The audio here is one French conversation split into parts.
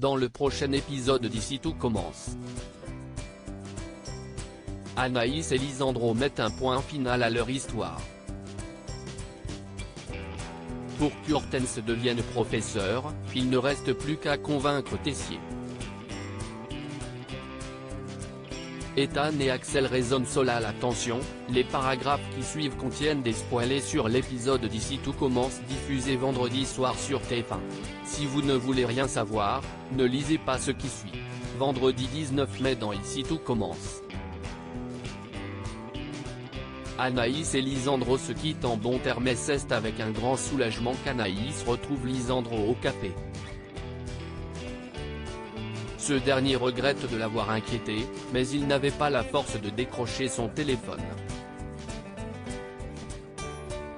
dans le prochain épisode d'Ici tout commence. Anaïs et Lisandro mettent un point final à leur histoire. Pour qu'Hortense devienne professeur, il ne reste plus qu'à convaincre Tessier. Ethan et Axel raisonnent Solal. Attention, les paragraphes qui suivent contiennent des spoilers sur l'épisode d'Ici tout commence diffusé vendredi soir sur TF1. Si vous ne voulez rien savoir, ne lisez pas ce qui suit. Vendredi 19 mai dans Ici tout commence. Anaïs et Lisandro se quittent en bons termes et c'est avec un grand soulagement qu'Anaïs retrouve Lisandro au café. Ce dernier regrette de l'avoir inquiété, mais il n'avait pas la force de décrocher son téléphone.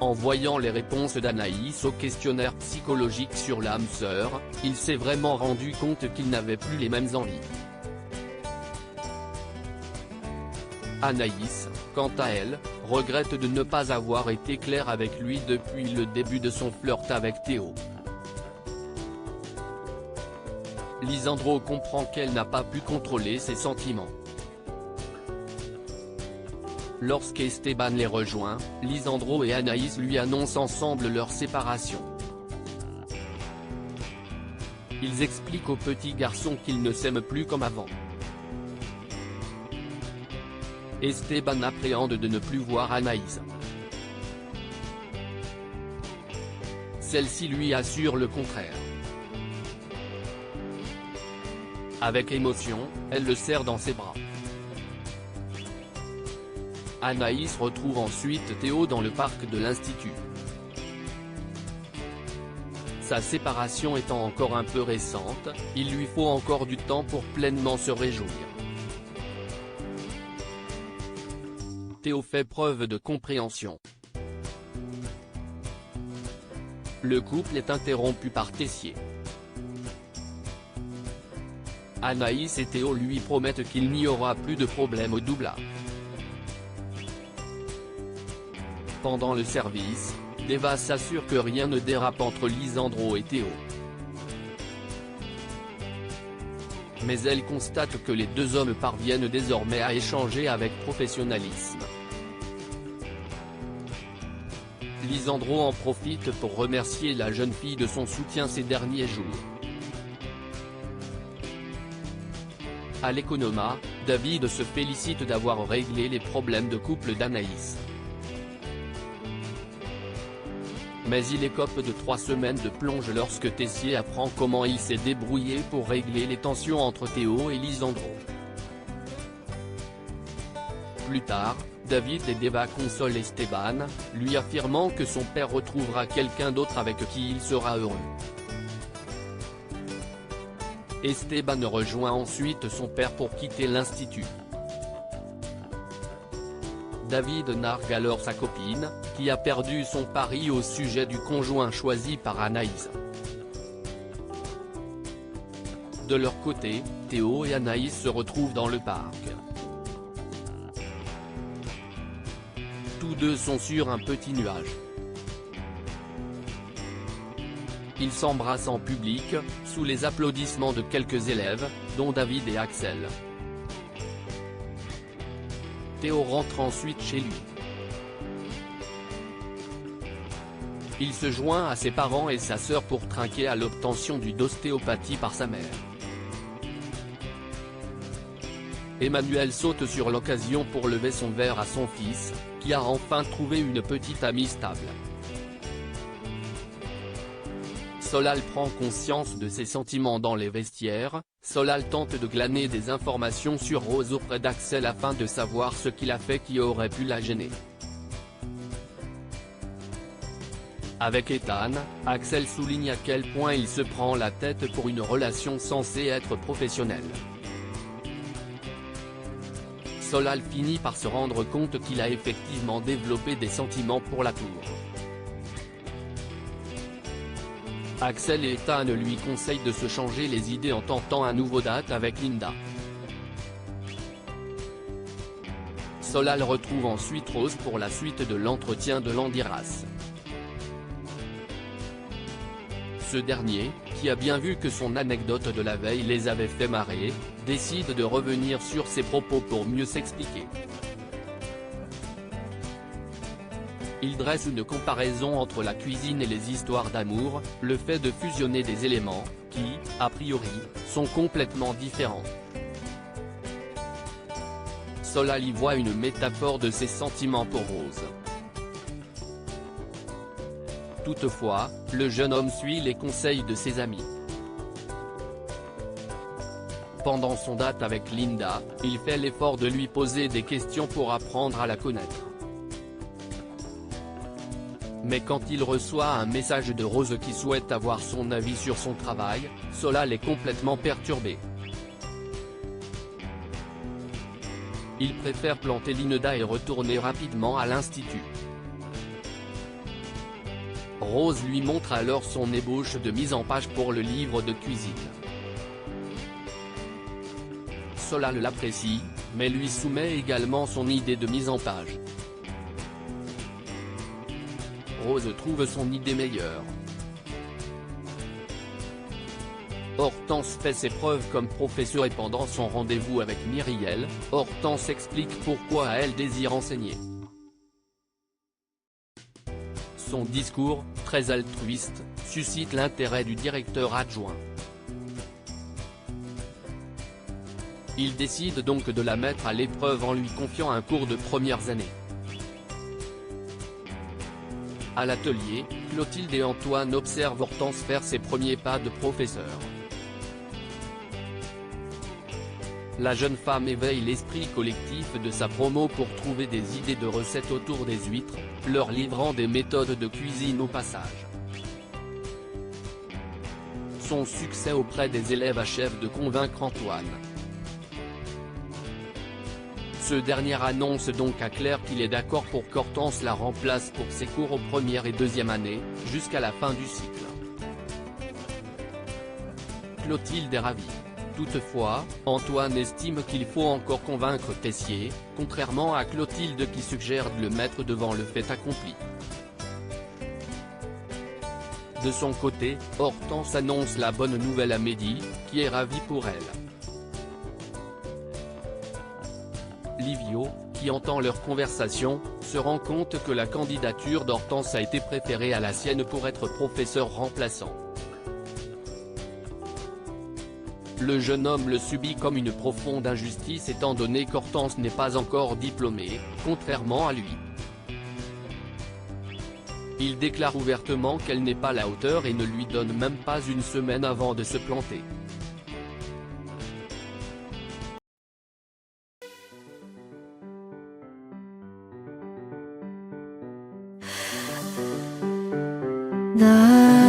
En voyant les réponses d'Anaïs au questionnaire psychologique sur l'âme sœur, il s'est vraiment rendu compte qu'il n'avait plus les mêmes envies. Anaïs, quant à elle, regrette de ne pas avoir été claire avec lui depuis le début de son flirt avec Théo. Lisandro comprend qu'elle n'a pas pu contrôler ses sentiments. Lorsqu'Esteban les rejoint, Lisandro et Anaïs lui annoncent ensemble leur séparation. Ils expliquent au petit garçon qu'ils ne s'aiment plus comme avant. Esteban appréhende de ne plus voir Anaïs. Celle-ci lui assure le contraire. Avec émotion, elle le serre dans ses bras. Anaïs retrouve ensuite Théo dans le parc de l'Institut. Sa séparation étant encore un peu récente, il lui faut encore du temps pour pleinement se réjouir. Théo fait preuve de compréhension. Le couple est interrompu par Tessier. Anaïs et Théo lui promettent qu'il n'y aura plus de problème au doublage. Pendant le service, Deva s'assure que rien ne dérape entre Lisandro et Théo. Mais elle constate que les deux hommes parviennent désormais à échanger avec professionnalisme. Lisandro en profite pour remercier la jeune fille de son soutien ces derniers jours. À l'Economa, David se félicite d'avoir réglé les problèmes de couple d'Anaïs. Mais il écope de 3 semaines de plonge lorsque Tessier apprend comment il s'est débrouillé pour régler les tensions entre Théo et Lisandro. Plus tard, David et Deva consolent Esteban, lui affirmant que son père retrouvera quelqu'un d'autre avec qui il sera heureux. Esteban rejoint ensuite son père pour quitter l'Institut. David nargue alors sa copine, qui a perdu son pari au sujet du conjoint choisi par Anaïs. De leur côté, Théo et Anaïs se retrouvent dans le parc. Tous deux sont sur un petit nuage. Ils s'embrassent en public, sous les applaudissements de quelques élèves, dont David et Axel. Théo rentre ensuite chez lui. Il se joint à ses parents et sa sœur pour trinquer à l'obtention du d'ostéopathie par sa mère. Emmanuel saute sur l'occasion pour lever son verre à son fils, qui a enfin trouvé une petite amie stable. Solal prend conscience de ses sentiments dans les vestiaires. Solal tente de glaner des informations sur Rose auprès d'Axel afin de savoir ce qu'il a fait qui aurait pu la gêner. Avec Ethan, Axel souligne à quel point il se prend la tête pour une relation censée être professionnelle. Solal finit par se rendre compte qu'il a effectivement développé des sentiments pour la tour. Axel et Ethan lui conseillent de se changer les idées en tentant un nouveau date avec Linda. Solal retrouve ensuite Rose pour la suite de l'entretien de Landiras. Ce dernier, qui a bien vu que son anecdote de la veille les avait fait marrer, décide de revenir sur ses propos pour mieux s'expliquer. Il dresse une comparaison entre la cuisine et les histoires d'amour, le fait de fusionner des éléments, qui, a priori, sont complètement différents. Solal y voit une métaphore de ses sentiments pour Rose. Toutefois, le jeune homme suit les conseils de ses amis. Pendant son date avec Linda, il fait l'effort de lui poser des questions pour apprendre à la connaître. Mais quand il reçoit un message de Rose qui souhaite avoir son avis sur son travail, Solal est complètement perturbé. Il préfère planter Linda et retourner rapidement à l'institut. Rose lui montre alors son ébauche de mise en page pour le livre de cuisine. Solal l'apprécie, mais lui soumet également son idée de mise en page. Rose trouve son idée meilleure. Hortense fait ses preuves comme professeure et pendant son rendez-vous avec Myriel, Hortense explique pourquoi elle désire enseigner. Son discours, très altruiste, suscite l'intérêt du directeur adjoint. Il décide donc de la mettre à l'épreuve en lui confiant un cours de premières années. À l'atelier, Clotilde et Antoine observent Hortense faire ses premiers pas de professeur. La jeune femme éveille l'esprit collectif de sa promo pour trouver des idées de recettes autour des huîtres, leur livrant des méthodes de cuisine au passage. Son succès auprès des élèves achève de convaincre Antoine. Ce dernier annonce donc à Claire qu'il est d'accord pour qu'Hortense la remplace pour ses cours aux première et deuxième années, jusqu'à la fin du cycle. Clotilde est ravie. Toutefois, Antoine estime qu'il faut encore convaincre Tessier, contrairement à Clotilde qui suggère de le mettre devant le fait accompli. De son côté, Hortense annonce la bonne nouvelle à Mehdi, qui est ravi pour elle. Livio, qui entend leur conversation, se rend compte que la candidature d'Hortense a été préférée à la sienne pour être professeur remplaçant. Le jeune homme le subit comme une profonde injustice étant donné qu'Hortense n'est pas encore diplômée, contrairement à lui. Il déclare ouvertement qu'elle n'est pas à la hauteur et ne lui donne même pas une semaine avant de se planter. 나